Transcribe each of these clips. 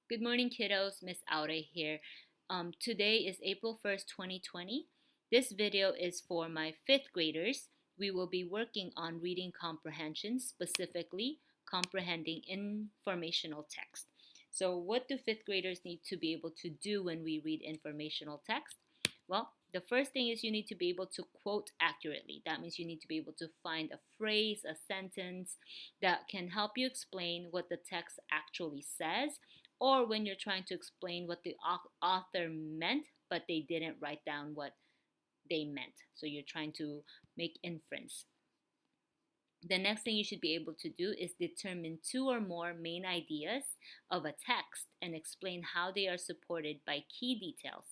Good morning, kiddos. Miss Aure here. Today is April 1st, 2020. This video is for my fifth graders. We will be working on reading comprehension, specifically comprehending informational text. So, what do fifth graders need to be able to do when we read informational text? Well, the first thing is you need to be able to quote accurately. That means you need to be able to find a phrase, a sentence that can help you explain what the text actually says, or when you're trying to explain what the author meant, but they didn't write down what they meant. So you're trying to make inference. The next thing you should be able to do is determine two or more main ideas of a text and explain how they are supported by key details.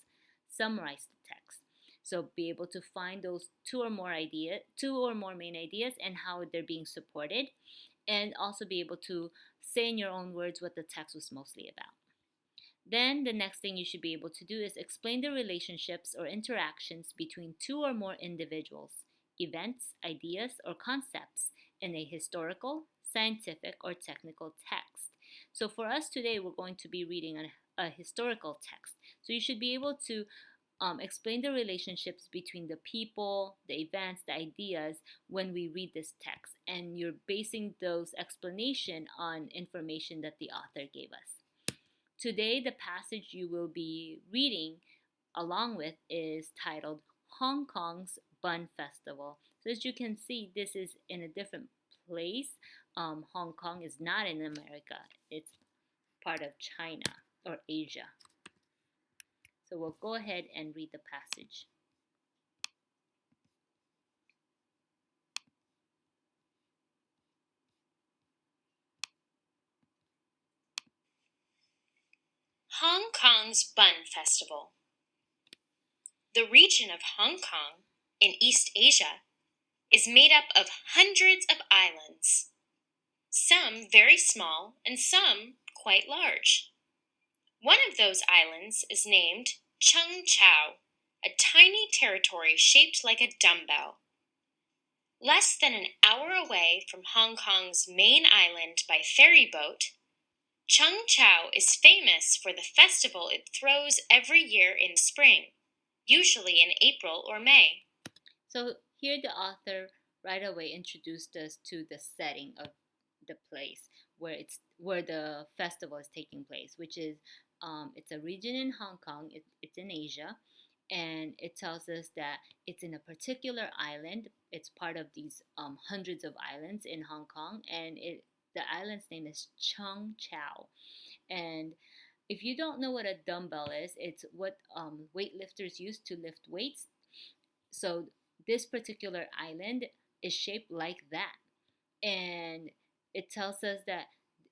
Summarize the text. So be able to find those two or more main ideas and how they're being supported, and also be able to say in your own words what the text was mostly about. Then the next thing you should be able to do is explain the relationships or interactions between two or more individuals, events, ideas, or concepts in a historical, scientific, or technical text. So for us today, we're going to be reading a historical text. So you should be able to explain the relationships between the people, the events, the ideas when we read this text. And you're basing those explanation on information that the author gave us. Today, the passage you will be reading along with is titled Hong Kong's Bun Festival. So as you can see, this is in a different place. Hong Kong is not in America. It's part of China or Asia. So we'll go ahead and read the passage. Hong Kong's Bun Festival. The region of Hong Kong, in East Asia, is made up of hundreds of islands, some very small and some quite large. One of those islands is named Chung Chau, a tiny territory shaped like a dumbbell. Less than an hour away from Hong Kong's main island by ferry boat, Chung Chau is famous for the festival it throws every year in spring, usually in April or May. So here the author right away introduced us to the setting of the place where the festival is taking place, which is it's a region in Hong Kong. It's in Asia, and it tells us that it's in a particular island. It's part of these hundreds of islands in Hong Kong, and the island's name is Chung Chau. And if you don't know what a dumbbell is, it's what weightlifters use to lift weights. So this particular island is shaped like that, and it tells us that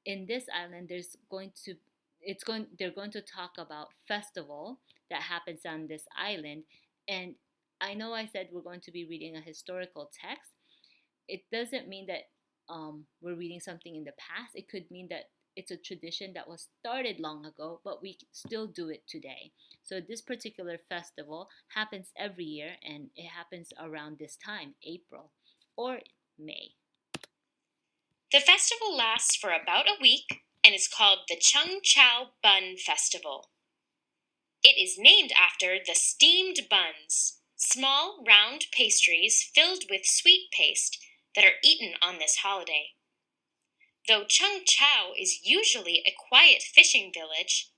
in this island they're going to talk about festival that happens on this island. And I know I said we're going to be reading a historical text. It doesn't mean that we're reading something in the past. It could mean that it's a tradition that was started long ago, but we still do it today. So this particular festival happens every year, and it happens around this time, April or May. The festival lasts for about a week and is called the Chung Chau Bun Festival. It is named after the steamed buns, small round pastries filled with sweet paste that are eaten on this holiday. Though Chung Chau is usually a quiet fishing village,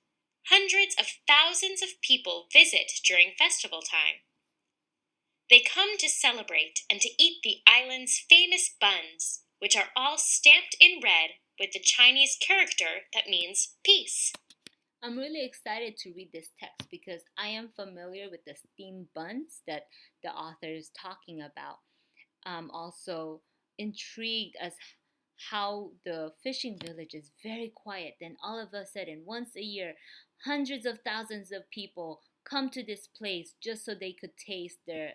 hundreds of thousands of people visit during festival time. They come to celebrate and to eat the island's famous buns, which are all stamped in red with the Chinese character that means peace. I'm really excited to read this text because I am familiar with the steamed buns that the author is talking about. I'm also intrigued as how the fishing village is very quiet. Then all of a sudden, once a year, hundreds of thousands of people come to this place just so they could taste the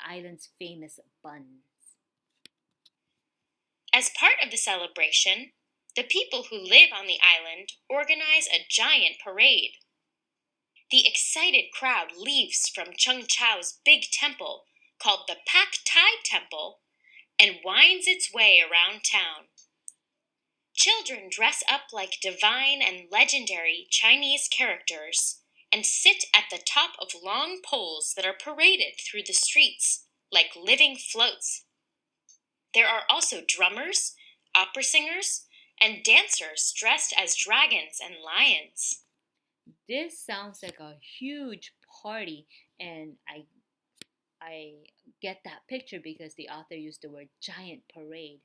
island's famous buns. As part of the celebration, the people who live on the island organize a giant parade. The excited crowd leaves from Chung Chau's big temple, called the Pak Tai Temple, and winds its way around town. Children dress up like divine and legendary Chinese characters and sit at the top of long poles that are paraded through the streets like living floats. There are also drummers, opera singers, and dancers dressed as dragons and lions. This sounds like a huge party, and I get that picture because the author used the word giant parade.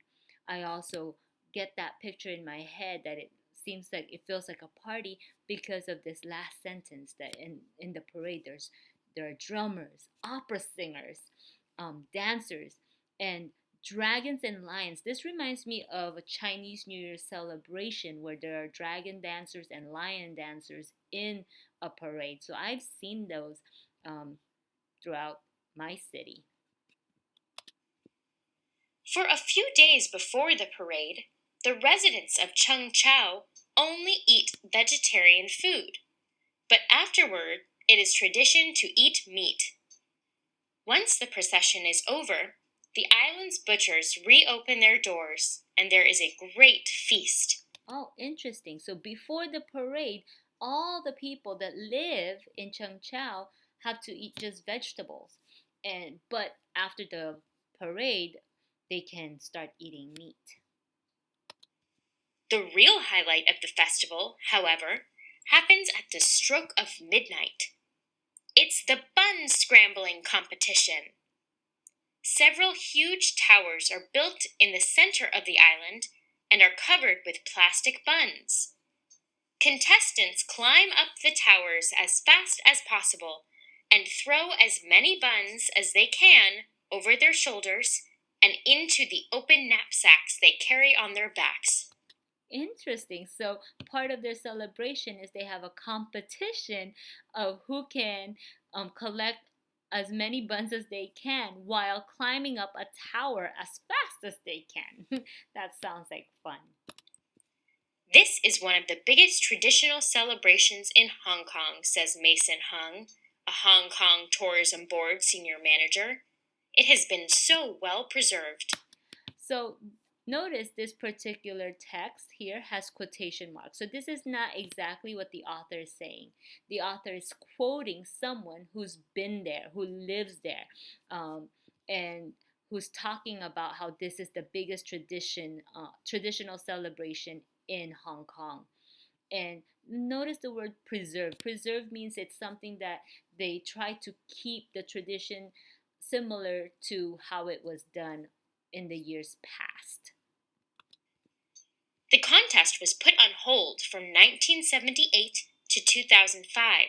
I also get that picture in my head that it seems like it feels like a party because of this last sentence that in the parade there are drummers, opera singers, dancers, and dragons and lions. This reminds me of a Chinese New Year celebration where there are dragon dancers and lion dancers in a parade. So I've seen those um, throughout my city. For a few days before the parade, the residents of Chengchao only eat vegetarian food, but afterward it is tradition to eat meat. Once the procession is over, the island's butchers reopen their doors and there is a great feast. Oh, interesting. So before the parade, all the people that live in Chengchao have to eat just vegetables. But after the parade, they can start eating meat. The real highlight of the festival, however, happens at the stroke of midnight. It's the bun scrambling competition. Several huge towers are built in the center of the island and are covered with plastic buns. Contestants climb up the towers as fast as possible and throw as many buns as they can over their shoulders and into the open knapsacks they carry on their backs. Interesting. So part of their celebration is they have a competition of who can collect as many buns as they can while climbing up a tower as fast as they can. That sounds like fun. This is one of the biggest traditional celebrations in Hong Kong, says Mason Hung, a Hong Kong Tourism Board senior manager. It has been so well preserved. So notice this particular text here has quotation marks. So this is not exactly what the author is saying. The author is quoting someone who's been there, who lives there, and who's talking about how this is the biggest traditional celebration in Hong Kong. And notice the word preserve. Preserve means it's something that they try to keep the tradition similar to how it was done in the years past. The contest was put on hold from 1978 to 2005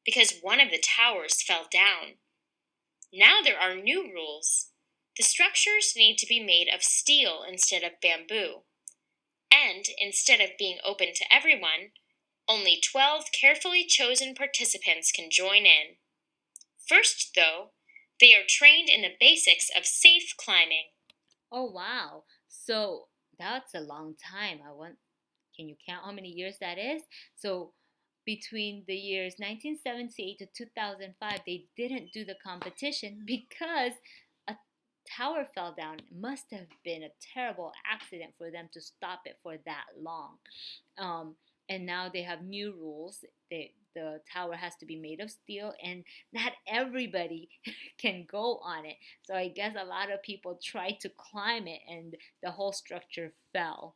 because one of the towers fell down. Now there are new rules. The structures need to be made of steel instead of bamboo. And instead of being open to everyone, only 12 carefully chosen participants can join in. First, though, they are trained in the basics of safe climbing. Oh wow. So that's a long time. Can you count how many years that is? So between the years 1978 to 2005, they didn't do the competition because a tower fell down. It must have been a terrible accident for them to stop it for that long. And now they have new rules. The tower has to be made of steel, and not everybody can go on it. So I guess a lot of people tried to climb it, and the whole structure fell.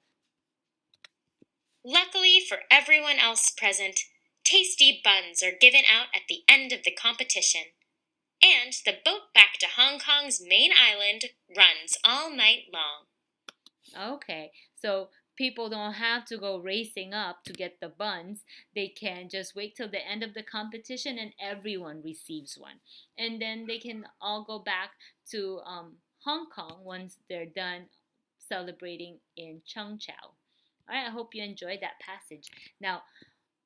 Luckily for everyone else present, tasty buns are given out at the end of the competition. And the boat back to Hong Kong's main island runs all night long. Okay, so people don't have to go racing up to get the buns. They can just wait till the end of the competition and everyone receives one. And then they can all go back to Hong Kong once they're done celebrating in Chengchao. All right, I hope you enjoyed that passage. Now,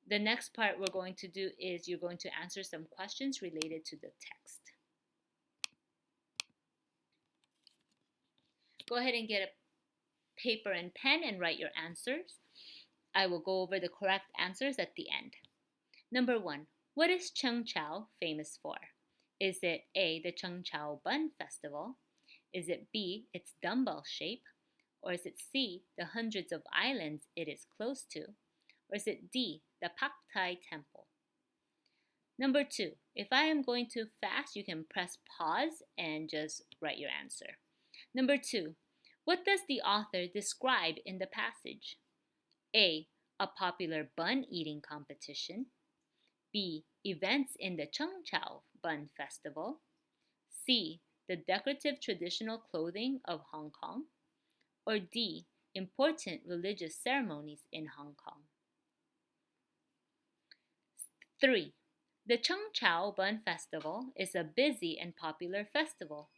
the next part we're going to do is you're going to answer some questions related to the text. Go ahead and get a paper and pen and write your answers. I will go over the correct answers at the end. Number 1. What is Chengchao famous for? Is it A, the Chengchao Bun Festival? Is it B, its dumbbell shape? Or is it C, the hundreds of islands it is close to? Or is it D, the Paktai Temple? Number 2, if I am going too fast, you can press pause and just write your answer. Number 2, what does the author describe in the passage? A, a popular bun eating competition. B, events in the Chengchao Bun Festival. C, the decorative traditional clothing of Hong Kong. Or D, important religious ceremonies in Hong Kong. 3. The Chengchao Bun Festival is a busy and popular festival.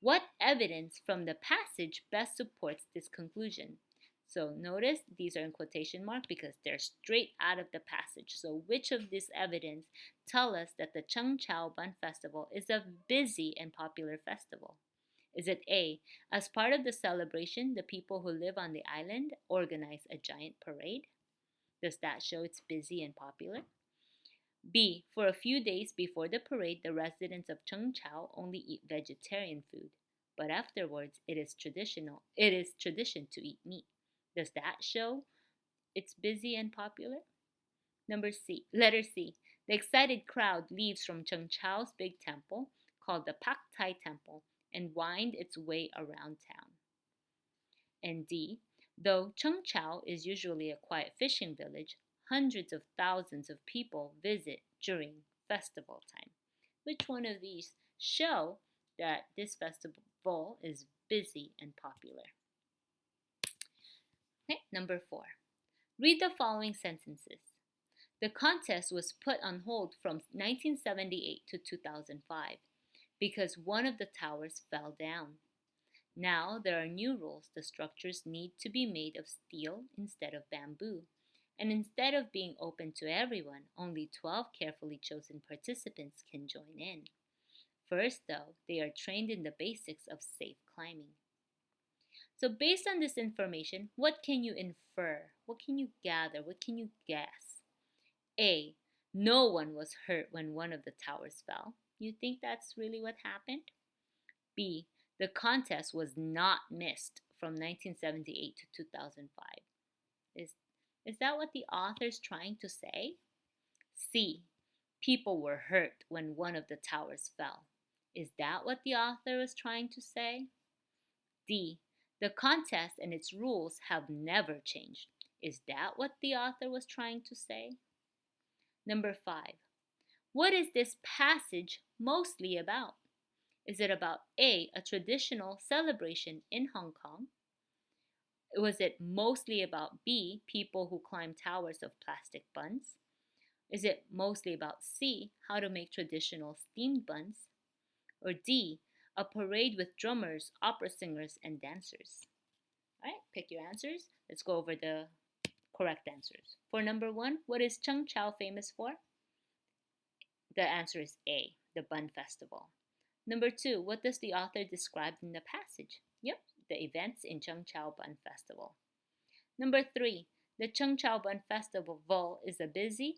What evidence from the passage best supports this conclusion? So notice these are in quotation mark because they're straight out of the passage. So which of this evidence tell us that the Chengchao Bun Festival is a busy and popular festival? Is it A, as part of the celebration, the people who live on the island organize a giant parade? Does that show it's busy and popular? B, for a few days before the parade, the residents of Chengchao only eat vegetarian food, but afterwards it is tradition to eat meat. Does that show it's busy and popular? Letter C. The excited crowd leaves from Chengchao's big temple, called the Pak Tai Temple, and wind its way around town. And D. Though Chengchao is usually a quiet fishing village, hundreds of thousands of people visit during festival time. Which one of these show that this festival is busy and popular? Okay, number 4. Read the following sentences. The contest was put on hold from 1978 to 2005 because one of the towers fell down. Now there are new rules. The structures need to be made of steel instead of bamboo. And instead of being open to everyone, only 12 carefully chosen participants can join in. First, though, they are trained in the basics of safe climbing. So based on this information, what can you infer? What can you gather? What can you guess? A, no one was hurt when one of the towers fell. You think that's really what happened? B, the contest was not missed from 1978 to 2005. Is that what the author's trying to say? C, people were hurt when one of the towers fell. Is that what the author was trying to say? D, the contest and its rules have never changed. Is that what the author was trying to say? Number 5, what is this passage mostly about? Is it about A, a traditional celebration in Hong Kong? Was it mostly about B, people who climb towers of plastic buns? Is it mostly about C, how to make traditional steamed buns? Or D, a parade with drummers, opera singers, and dancers? All right, pick your answers. Let's go over the correct answers. For number 1, what is Chengchao famous for? The answer is A, the Bun Festival. Number 2, what does the author describe in the passage? Yep, the events in Chengchao Bun Festival. Number 3, the Chengchao Bun Festival is a busy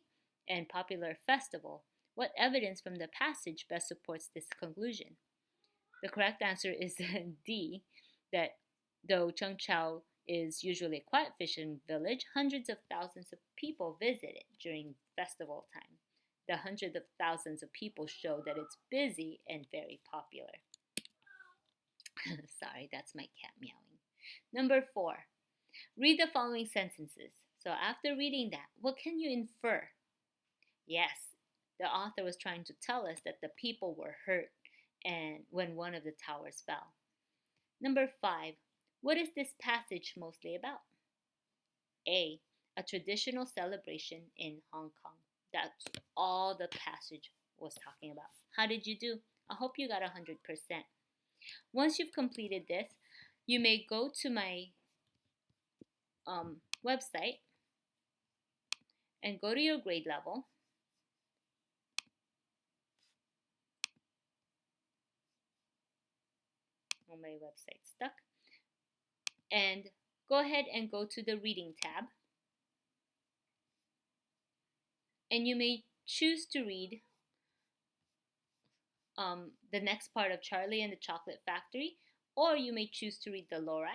and popular festival. What evidence from the passage best supports this conclusion? The correct answer is D, that though Chengchao is usually a quiet fishing village, hundreds of thousands of people visit it during festival time. The hundreds of thousands of people show that it's busy and very popular. Sorry, that's my cat meowing. Number 4, read the following sentences. So after reading that, what can you infer? Yes, the author was trying to tell us that the people were hurt and when one of the towers fell. Number 5, what is this passage mostly about? A, a traditional celebration in Hong Kong. That's all the passage was talking about. How did you do? I hope you got 100%. Once you've completed this, you may go to my website and go to your grade level. Oh, my website's stuck. And go ahead and go to the reading tab. And you may choose to read the next part of Charlie and the Chocolate Factory, or you may choose to read the Lorax,